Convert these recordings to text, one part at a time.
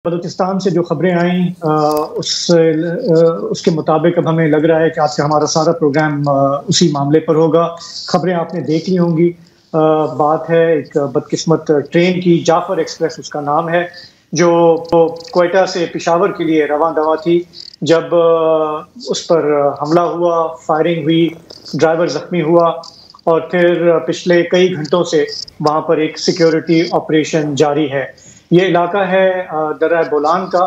بلوچستان سے جو خبریں آئیں اس کے مطابق اب ہمیں لگ رہا ہے کہ آج سے ہمارا سارا پروگرام اسی معاملے پر ہوگا۔ خبریں آپ نے دیکھ لی ہوں گی۔ بات ہے ایک بدقسمت ٹرین کی، جعفر ایکسپریس اس کا نام ہے، جو کوئٹہ سے پشاور کے لیے رواں دواں تھی۔ جب اس پر حملہ ہوا، فائرنگ ہوئی، ڈرائیور زخمی ہوا، اور پھر پچھلے کئی گھنٹوں سے وہاں پر ایک سیکیورٹی آپریشن جاری ہے۔ یہ علاقہ ہے درہ بولان کا۔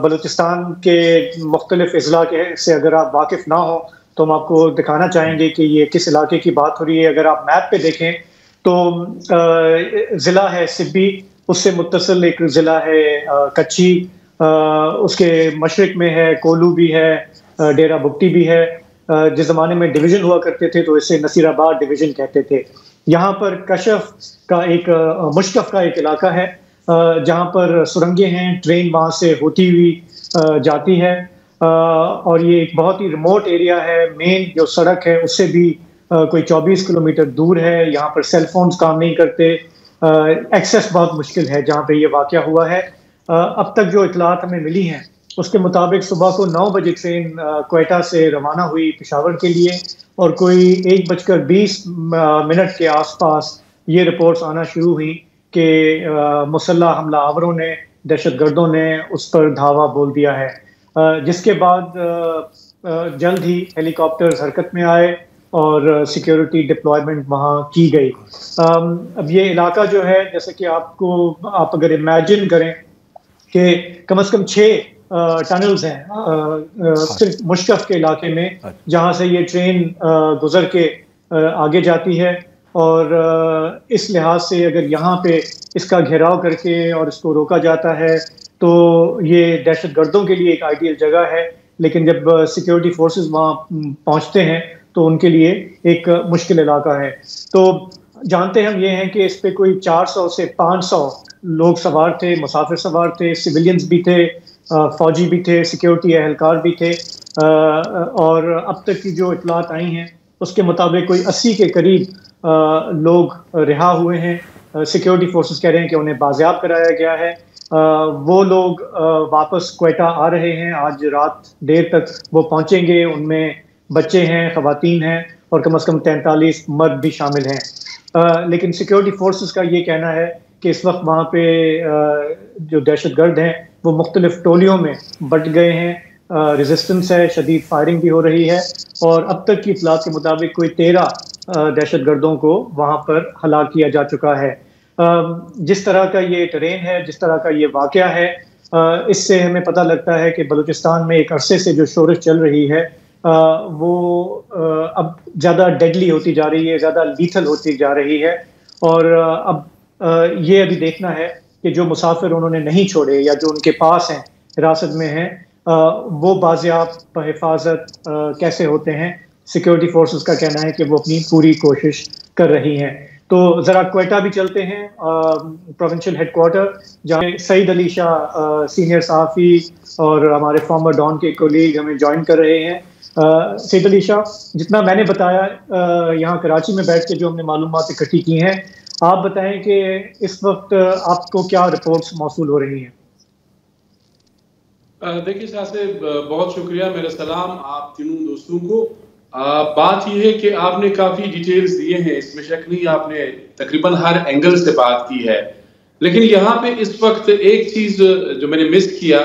بلوچستان کے مختلف اضلاع سے اگر آپ واقف نہ ہوں تو ہم آپ کو دکھانا چاہیں گے کہ یہ کس علاقے کی بات ہو رہی ہے۔ اگر آپ میپ پہ دیکھیں تو ضلع ہے سبی، اس سے متصل ایک ضلع ہے کچی، اس کے مشرق میں ہے کولو بھی ہے، ڈیرہ بگٹی بھی ہے۔ جس زمانے میں ڈویژن ہوا کرتے تھے تو اسے نصیر آباد ڈویژن کہتے تھے۔ یہاں پر کشف کا ایک مشکف کا ایک علاقہ ہے جہاں پر سرنگیں ہیں، ٹرین وہاں سے ہوتی ہوئی جاتی ہے، اور یہ ایک بہت ہی ریموٹ ایریا ہے۔ مین جو سڑک ہے اس سے بھی کوئی 24 کلومیٹر دور ہے۔ یہاں پر سیل فونز کام نہیں کرتے، ایکسیس بہت مشکل ہے جہاں پہ یہ واقعہ ہوا ہے۔ اب تک جو اطلاعات ہمیں ملی ہیں اس کے مطابق صبح کو 9 بجے ٹرین کوئٹہ سے روانہ ہوئی پشاور کے لیے، اور کوئی 1:20 کے آس پاس یہ رپورٹس آنا شروع ہوئی کہ مسلح حملہ آوروں نے، دہشت گردوں نے اس پر دھاوا بول دیا ہے، جس کے بعد جلد ہی ہیلی کاپٹرز حرکت میں آئے اور سیکیورٹی ڈپلائمنٹ وہاں کی گئی۔ اب یہ علاقہ جو ہے، جیسے کہ آپ اگر امیجن کریں کہ کم از کم 6 ٹنلز ہیں صرف مشکف کے علاقے میں، جہاں سے یہ ٹرین گزر کے آگے جاتی ہے، اور اس لحاظ سے اگر یہاں پہ اس کا گھیراؤ کر کے اور اس کو روکا جاتا ہے تو یہ دہشت گردوں کے لیے ایک آئیڈیل جگہ ہے، لیکن جب سیکیورٹی فورسز وہاں پہنچتے ہیں تو ان کے لیے ایک مشکل علاقہ ہے۔ تو جانتے ہم یہ ہیں کہ اس پہ کوئی 400 سے 500 لوگ سوار تھے، مسافر سوار تھے، سویلینز بھی تھے، فوجی بھی تھے، سیکیورٹی اہلکار بھی تھے، اور اب تک کی جو اطلاعات آئی ہیں اس کے مطابق کوئی 80 کے قریب لوگ رہا ہوئے ہیں۔ سیکیورٹی فورسز کہہ رہے ہیں کہ انہیں بازیاب کرایا گیا ہے۔ وہ لوگ واپس کوئٹہ آ رہے ہیں، آج رات دیر تک وہ پہنچیں گے۔ ان میں بچے ہیں، خواتین ہیں، اور کم از کم 43 مرد بھی شامل ہیں۔ لیکن سیکیورٹی فورسز کا یہ کہنا ہے کہ اس وقت وہاں پہ جو دہشت گرد ہیں وہ مختلف ٹولیوں میں بٹ گئے ہیں، ریزسٹنس ہے، شدید فائرنگ بھی ہو رہی ہے، اور اب تک کی اطلاعات کے مطابق کوئی 13 دہشت گردوں کو وہاں پر ہلاک کیا جا چکا ہے۔ جس طرح کا یہ ٹرین ہے، جس طرح کا یہ واقعہ ہے، اس سے ہمیں پتہ لگتا ہے کہ بلوچستان میں ایک عرصے سے جو شورش چل رہی ہے وہ اب زیادہ ڈیڈلی ہوتی جا رہی ہے، زیادہ لیتھل ہوتی جا رہی ہے، اور اب یہ ابھی دیکھنا ہے کہ جو مسافر انہوں نے نہیں چھوڑے یا جو ان کے پاس ہیں، حراست میں ہیں، وہ بازیاب بحفاظت کیسے ہوتے ہیں۔ سیکیورٹی فورسز کا کہنا ہے کہ وہ اپنی پوری کوشش کر رہی ہیں۔ تو ذرا کوئٹہ بھی چلتے ہیں، پروونشل ہیڈ کوارٹر، جہاں سعید علی شاہ سینئر صحافی اور ہمارے فارمر ڈان کے کولیگ ہمیں جوائن کر رہے ہیں۔ سعید علی شاہ، جتنا میں نے بتایا یہاں کراچی میں بیٹھ کے جو ہم نے معلومات اکٹھی کی ہیں، آپ بتائیں کہ اس وقت آپ کو کیا رپورٹس موصول ہو رہی ہیں؟ دیکھیے شاہ صاحب، بہت شکریہ، میرا سلام آپ تینوں دوستوں کو۔ بات یہ ہے کہ آپ نے کافی ڈیٹیلز دیے ہیں، اس میں شک نہیں، آپ نے تقریباً ہر اینگل سے بات کی ہے، لیکن یہاں پہ اس وقت ایک چیز جو میں نے مس کیا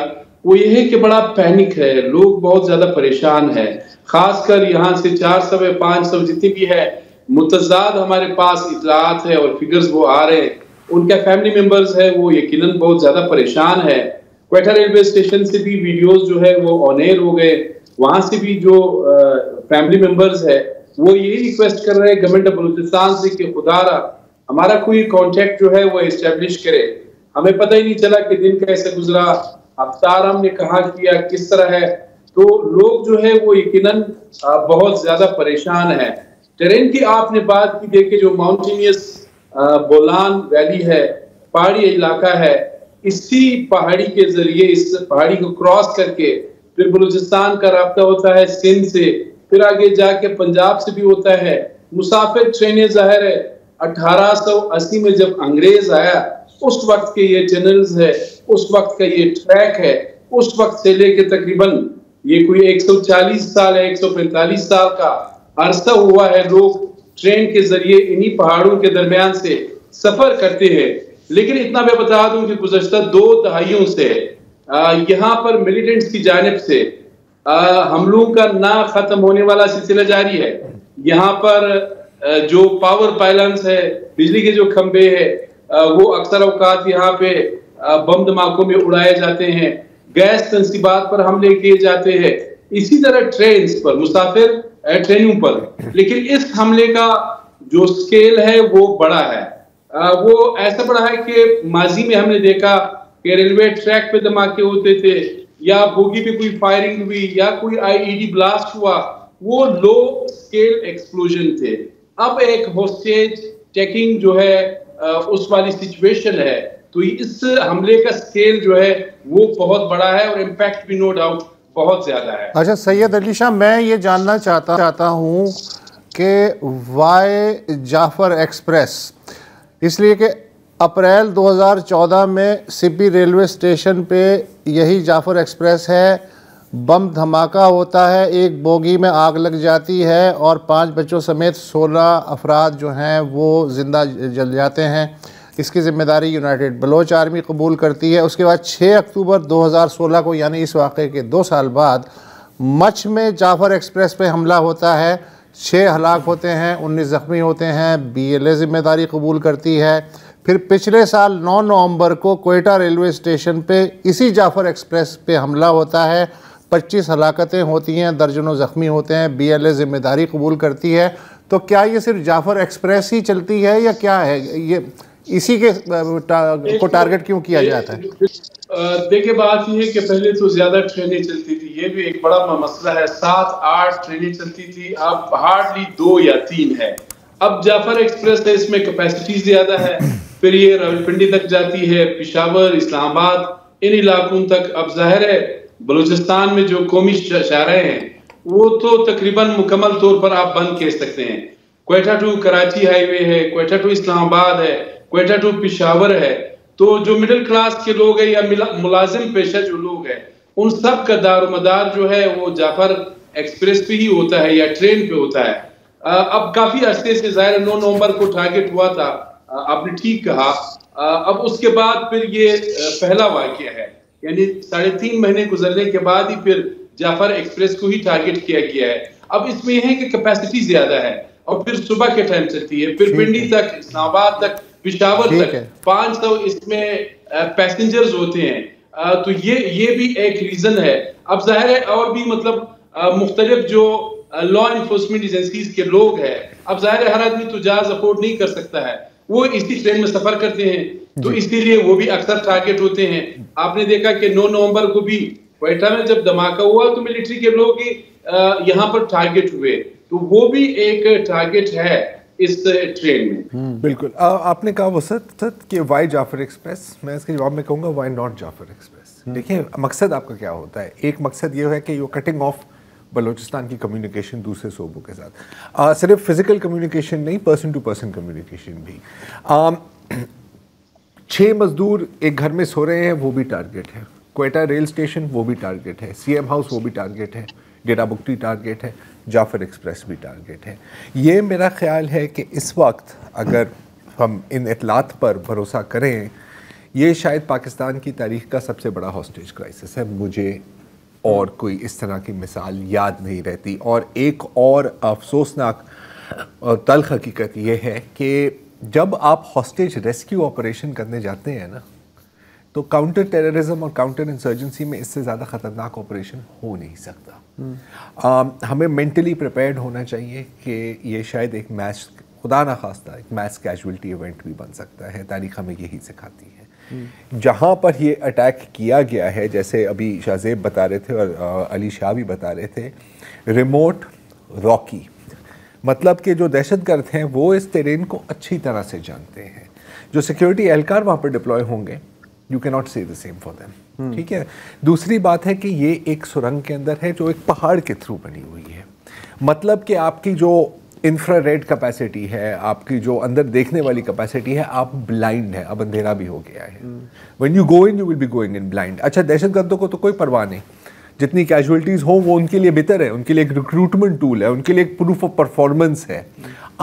وہ یہ ہے کہ بڑا پینک ہے، لوگ بہت زیادہ پریشان ہیں، خاص کر یہاں سے 400 یا 500 جتنی بھی ہے متضاد ہمارے پاس اطلاعات ہے اور فگرز وہ آ رہے ہیں، ان کا فیملی ممبرز ہے وہ یقیناً بہت زیادہ پریشان ہے۔ کوئٹہ ریلوے اسٹیشن سے بھی ویڈیوز جو ہے وہ آن ایئر ہو گئے، وہاں سے بھی جو فیملی ممبرز ہے وہ یہی ریکویسٹ کر رہے ہیں گورنمنٹ آف بلوچستان سے کہ خدا را ہمارا کوئی کانٹیکٹ جو ہے وہ اسٹیبلش کرے۔ ہمیں پتہ ہی نہیں چلا کہ دن کیسے گزرا، افطار ہم نے کہاں کیا، کس طرح ہے، تو لوگ جو ہے وہ یقیناً بہت زیادہ پریشان ہیں۔ ٹرین کی آپ نے بات کی، دیکھیں جو ماؤنٹینیس بولان ویلی ہے، پہاڑی علاقہ ہے، اسی پہاڑی کے ذریعے اس پہاڑی کو کراس کر کے پھر بلوچستان کا رابطہ ہوتا ہے سندھ سے، پھر آگے جا کے پنجاب سے بھی ہوتا ہے۔ مسافر ٹرینیں ظاہر ہے 1880 میں جب انگریز آیا اس وقت کے یہ چینلز ہے، اس وقت کا یہ ٹریک ہے، اس وقت سے لے کے تقریباً یہ کوئی 140 سال ہے، 145 سال کا عرصہ ہوا ہے لوگ ٹرین کے ذریعے انہی پہاڑوں کے درمیان سے سفر کرتے ہیں. لیکن اتنا میں بتا دوں کہ گزشتہ 2 دہائیوں سے یہاں پر ملیٹنٹس کی جانب سے حملوں کا نہ ختم ہونے والا سلسلہ جاری ہے. یہاں پر جو پاور پائلنس ہے، بجلی کے جو کھمبے ہیں، وہ اکثر اوقات یہاں پہ بم دھماکوں میں اڑائے جاتے ہیں، گیس تنصیبات پر حملے کیے جاتے ہیں، اسی طرح ٹرینز پر، مسافر ٹرینوں پر. لیکن اس حملے کا جو سکیل ہے وہ بڑا ہے، وہ ایسا بڑا ہے کہ ماضی میں ہم نے دیکھا کہ ریلوے ٹریک پہ دھماکے ہوتے تھے، یا بوگی پہ کوئی فائرنگ ہوئی، یا کوئی IED بلاسٹ ہوا، وہ لو سکیل ایکسپلوژن تھے. اب ایک ہوسٹیج ٹیکنگ جو ہے اس والی سچویشن ہے، تو اس حملے کا سکیل جو ہے وہ بہت بڑا ہے اور امپیکٹ بھی نو ڈاؤٹ بہت زیادہ ہے. اچھا سید علی شاہ، میں یہ جاننا چاہتا ہوں کہ وائی جعفر ایکسپریس، اس لیے کہ اپریل 2014 میں سبی ریلوے اسٹیشن پہ یہی جعفر ایکسپریس ہے، بم دھماکہ ہوتا ہے، ایک بوگی میں آگ لگ جاتی ہے اور 5 بچوں سمیت 16 افراد جو ہیں وہ زندہ جل جاتے ہیں. اس کی ذمہ داری یونائٹڈ بلوچ آرمی قبول کرتی ہے. اس کے بعد 6 اکتوبر 2016 کو، یعنی اس واقعے کے 2 سال بعد، مچھ میں جعفر ایکسپریس پہ حملہ ہوتا ہے، 6 ہلاک ہوتے ہیں، 19 زخمی ہوتے ہیں. BLA ذمہ داری قبول کرتی ہے. پھر پچھلے سال 9 نومبر کو کوئٹہ ریلوے اسٹیشن پہ اسی جعفر ایکسپریس پہ حملہ ہوتا ہے، 25 ہلاکتیں ہوتی ہیں، درجنوں زخمی ہوتے ہیں. BLA ذمہ داری قبول کرتی ہے. تو کیا یہ صرف جعفر ایکسپریس ہی چلتی ہے یا کیا ہے؟ یہ اسی کے کو ٹارگٹ کیوں کیا جاتا ہے؟ دیکھیں بات یہ ہے کہ پہلے تو زیادہ ٹرینیں چلتی تھی، یہ بھی ایک بڑا مسئلہ ہے. 7-8 ٹرینیں چلتی تھی، اب ہارڈلی 2 یا 3 ہے. اب جعفر ایکسپریس ہے، اس میں کیپیسٹی زیادہ ہے. پھر یہ راولپنڈی تک جاتی ہے، پشاور، اسلام آباد، ان علاقوں تک. اب ظاہر ہے بلوچستان میں جو قومی شاہراہیں ہیں وہ تو تقریباً مکمل طور پر آپ بند کہہ سکتے ہیں. کوئٹہ ٹو کراچی ہائی وے ہے، کوئٹہ ٹو اسلام آباد ہے، کوئٹہ ٹو پشاور ہے. تو جو مڈل کلاس کے لوگ ہیں یا ملازم پیشہ جو لوگ ہیں، ان سب کا دار و مدار جو ہے وہ جعفر ایکسپریس پہ ہی ہوتا ہے یا ٹرین پہ ہوتا ہے. اب کافی عرصے سے ظاہر 9 نومبر کو ٹارگٹ ہوا تھا، آپ نے ٹھیک کہا. اب اس کے بعد پھر یہ پہلا واقعہ ہے، یعنی 3.5 مہینے گزرنے کے بعد ہی پھر جعفر ایکسپریس کو ہی ٹارگٹ کیا گیا ہے. اب اس میں یہ ہے کہ کیپیسٹی زیادہ ہے، اور پھر صبح کے ٹائم چلتی ہے، پھر پنڈی تک، اسلام آباد تک، پشاور تک 500 اس میں پیسنجرز ہوتے ہیں. تو یہ بھی ایک ریزن ہے. اب ظاہر ہے اور بھی مطلب مختلف جو لا انفورسمنٹ ایجنسیز کے لوگ ہیں، اب ظاہر ہے ہر آدمی تو جہاز افورڈ نہیں کر سکتا ہے، وہ اسی ٹرین میں سفر کرتے ہیں، تو اسی لیے وہ بھی اکثر ٹارگٹ ہوتے ہیں. آپ نے دیکھا کہ 9 نومبر کو بھی کوئٹہ میں جب دھماکہ ہوا تو ملٹری کے لوگ یہاں پر ٹارگٹ ہوئے، تو وہ بھی ایک ٹارگٹ ہے اس ٹرین میں. بالکل. آپ نے کہا وسعت کہ وائی جعفر ایکسپریس، میں اس کے جواب میں کہوں گا وائی ناٹ جعفر ایکسپریس. دیکھیں مقصد آپ کا کیا ہوتا ہے. ایک مقصد یہ ہے کہ یو کٹنگ آف بلوچستان کی کمیونیکیشن دوسرے صوبوں کے ساتھ، صرف فزیکل کمیونیکیشن نہیں، پرسن ٹو پرسن کمیونیکیشن بھی. 6 مزدور ایک گھر میں سو رہے ہیں، وہ بھی ٹارگٹ ہے. کوئٹہ ریل اسٹیشن وہ بھی ٹارگٹ ہے. CM ہاؤس وہ بھی ٹارگٹ ہے. ڈیرا بگٹی ٹارگٹ ہے. جعفر ایکسپریس بھی ٹارگٹ ہے. یہ میرا خیال ہے کہ اس وقت اگر ہم ان اطلاعات پر بھروسہ کریں، یہ شاید پاکستان کی تاریخ کا سب سے بڑا ہاسٹیج کرائسس ہے. مجھے اور کوئی اس طرح کی مثال یاد نہیں رہتی. اور ایک اور افسوسناک اور تلخ حقیقت یہ ہے کہ جب آپ ہاسٹیج ریسکیو آپریشن کرنے جاتے ہیں نا، تو کاؤنٹر ٹیررزم اور کاؤنٹر انسرجنسی میں اس سے زیادہ خطرناک آپریشن ہو نہیں سکتا. ہمیں مینٹلی پریپیئرڈ ہونا چاہیے کہ یہ شاید ایک میس، خدا نخواستہ ایک میس کیجولٹی ایونٹ بھی بن سکتا ہے. تاریخ ہمیں یہی سکھاتی ہے. جہاں پر یہ اٹیک کیا گیا ہے، جیسے ابھی شاہ زیب بتا رہے تھے اور علی شاہ بھی بتا رہے تھے، ریموٹ راکی، مطلب کہ جو دہشت گرد ہیں وہ اس ٹیرین کو اچھی طرح سے جانتے ہیں. جو سیکیورٹی اہلکار وہاں پر ڈپلوائے ہوں گے، you can not see the same for them. ٹھیک ہے. دوسری بات ہے کہ یہ ایک سرنگ کے اندر ہے جو ایک پہاڑ کے تھرو بنی ہوئی ہے. مطلب کہ آپ کی جو انفرا ریڈ کیپیسٹی ہے, آپ کی جو اندر دیکھنے والی کیپیسٹی ہے, آپ بلائنڈ ہے, اب اندھیرا بھی ہو گیا ہے. when you go in you will be going in blind. اچھا دہشت گردوں کو تو کوئی پرواہ نہیں, جتنی کیجولیٹیز ہوں وہ ان کے لیے بہتر ہے, ان کے لیے ایک ریکروٹمنٹ ٹول ہے, ان کے لیے ایک پروف آف پرفارمنس ہے.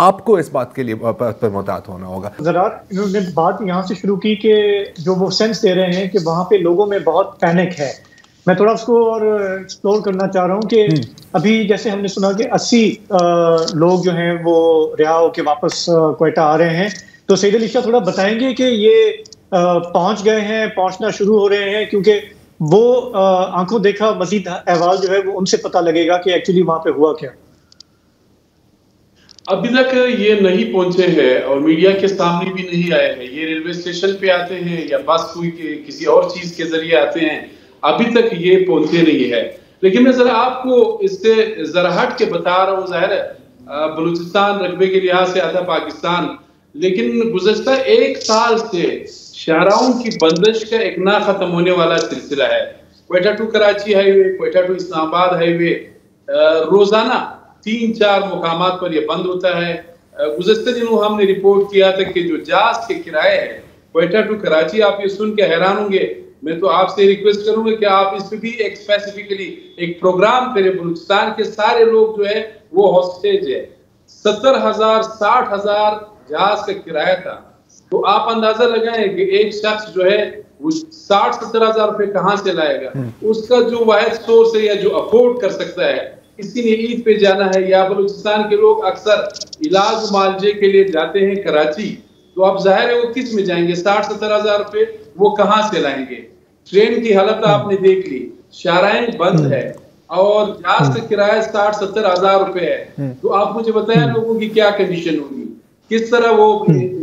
آپ کو اس بات کے لیے پر محتاط ہونا ہوگا. ذرا انہوں نے بات یہاں سے شروع کی کہ جو وہ سینس دے رہے ہیں کہ وہاں پہ لوگوں میں بہت پینک ہے. میں تھوڑا اس کو اور ایکسپلور کرنا چاہ رہا ہوں کہ ابھی جیسے ہم نے سنا کہ 80 لوگ جو ہیں وہ رہا ہو کے واپس کوئٹہ آ رہے ہیں, تو سعید علی شاہ تھوڑا بتائیں گے کہ یہ پہنچ گئے ہیں, پہنچنا شروع ہو رہے ہیں, کیونکہ وہ آنکھوں دیکھا مزید احوال جو ہے وہ ان سے پتہ لگے گا کہ ایکچولی وہاں پہ ہوا کیا. ابھی تک یہ نہیں پہنچے ہیں اور میڈیا کے سامنے بھی نہیں آئے ہیں. یہ ریلوے اسٹیشن پہ آتے ہیں یا بس کوئی کسی اور چیز کے ذریعے آتے ہیں, ابھی تک یہ پہنچے نہیں ہے. لیکن میں ذرا آپ کو اس سے ذرا ہٹ کے بتا رہا ہوں. ظاہر ہے بلوچستان رقبے کے لحاظ سے آدھا پاکستان, لیکن گزشتہ 1 سال سے شاہراہوں کی بندش کا ایک نہ ختم ہونے والا سلسلہ ہے. Quetta to Karachi highway, Quetta to Islamabad high وے, روزانہ 3-4 مقامات پر یہ بند ہوتا ہے. گزشتہ دنوں ہم نے رپورٹ کیا تھا کہ جو جہاز کے کرائے ہیں کوئٹہ ٹو کراچی, آپ یہ سن کے حیران ہوں گے. میں تو آپ سے ریکویسٹ کروں گا کہ آپ اس پہ بھی ایک اسپیسیفکلی ایک پروگرام کریں. بلوچستان کے سارے لوگ جو ہے وہ ہاسٹیج ہے. 70,000 60,000 جہاز کا کرایہ تھا, تو آپ اندازہ لگائیں کہ ایک شخص جو ہے وہ 60-70 ہزار روپے کہاں سے لائے گا. اس کا جو واحد سورس ہے یا جو افورڈ کر سکتا ہے, اسی لیے عید پہ جانا ہے, یا بلوچستان کے لوگ اکثر علاج معالجے کے لیے جاتے ہیں کراچی, تو اب ظاہر ہے وہ کس میں جائیں گے, 60-70 ہزار روپے وہ کہاں سے لائیں گے. ٹرین کی حالت آپ نے دیکھ لی, شاہراہیں بند ہے اور جہاز کا کرایہ 60-70 ہزار روپے ہے. تو آپ مجھے بتائیں لوگوں کی کیا کنڈیشن ہوگی, کس طرح وہ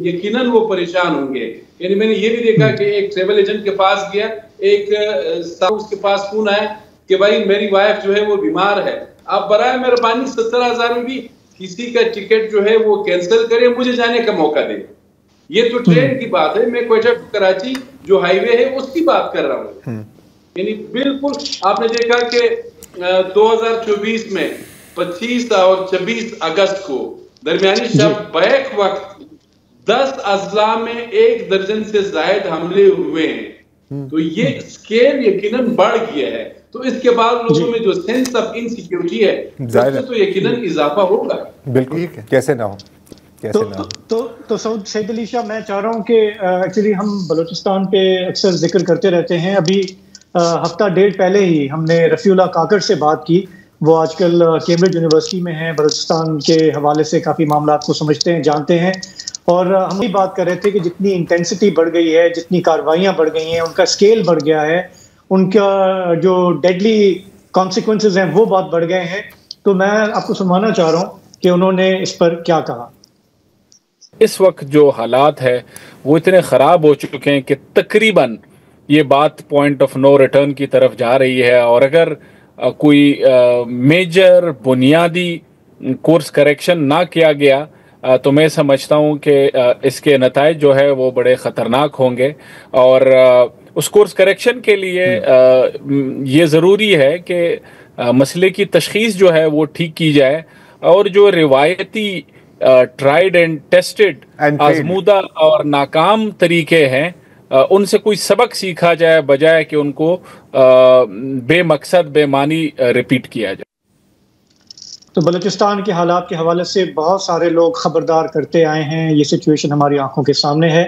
یقیناً وہ پریشان ہوں گے. یعنی میں نے یہ بھی دیکھا کہ ایک ٹریول ایجنٹ کے پاس گیا, ایک اس کے پاس فون آیا کہ بھائی میری وائف جو ہے وہ بیمار ہے, آپ برائے مہربانی 70,000 میں بھی کسی کا ٹکٹ جو ہے وہ کینسل کرے, مجھے جانے کا موقع دے. یہ تو ٹرین کی بات ہے, میں کوئٹہ ٹو کراچی جو ہائی وے ہے اس کی بات کر رہا ہوں. یعنی بالکل آپ نے دیکھا کہ 2024 میں 25 اور 26 اگست کو درمیانی شب بیک وقت 10 اضلاع میں 1 درجن سے زائد حملے ہوئے ہیں. تو یہ اسکیل یقیناً بڑھ گیا ہے. تو اس کے بعد لوگوں میں جو سینس آف انسیکیورٹی ہے اس میں تو یقیناً اضافہ ہوگا. بالکل, کیسے نہ ہو. تو سعید علی شاہ, میں چاہ رہا ہوں کہ ایکچولی ہم بلوچستان پہ اکثر ذکر کرتے رہتے ہیں. ابھی ہفتہ ڈیڑھ پہلے ہی ہم نے رفیع اللہ کاکڑ سے بات کی, وہ آج کل کیمبرج یونیورسٹی میں ہیں, بلوچستان کے حوالے سے کافی معاملات کو سمجھتے ہیں, جانتے ہیں. اور ہم یہ بات کر رہے تھے کہ جتنی انٹینسٹی بڑھ گئی ہے, جتنی کارروائیاں بڑھ گئی ہیں, ان کا اسکیل بڑھ گیا ہے, ان کا جو ڈیڈلی کانسیکوینسز ہیں وہ بہت بڑھ گئے ہیں. تو میں آپ کو سنوانا چاہ رہا ہوں کہ انہوں نے اس پر کیا کہا. اس وقت جو حالات ہے وہ اتنے خراب ہو چکے ہیں کہ تقریباً یہ بات پوائنٹ آف نو ریٹرن کی طرف جا رہی ہے. اور اگر کوئی میجر بنیادی کورس کریکشن نہ کیا گیا تو میں سمجھتا ہوں کہ اس کے نتائج جو ہے وہ بڑے خطرناک ہوں گے. اور اس کورس کریکشن کے لیے یہ ضروری ہے کہ مسئلے کی تشخیص جو ہے وہ ٹھیک کی جائے, اور جو روایتی ٹرائیڈ اینڈ ٹیسٹڈ آزمودہ اور ناکام طریقے ہیں ان سے کوئی سبق سیکھا جائے, بجائے کہ ان کو بے مقصد بے معنی ریپیٹ کیا جائے. تو بلوچستان کے حالات کے حوالے سے بہت سارے لوگ خبردار کرتے آئے ہیں, یہ سچویشن ہماری آنکھوں کے سامنے ہے.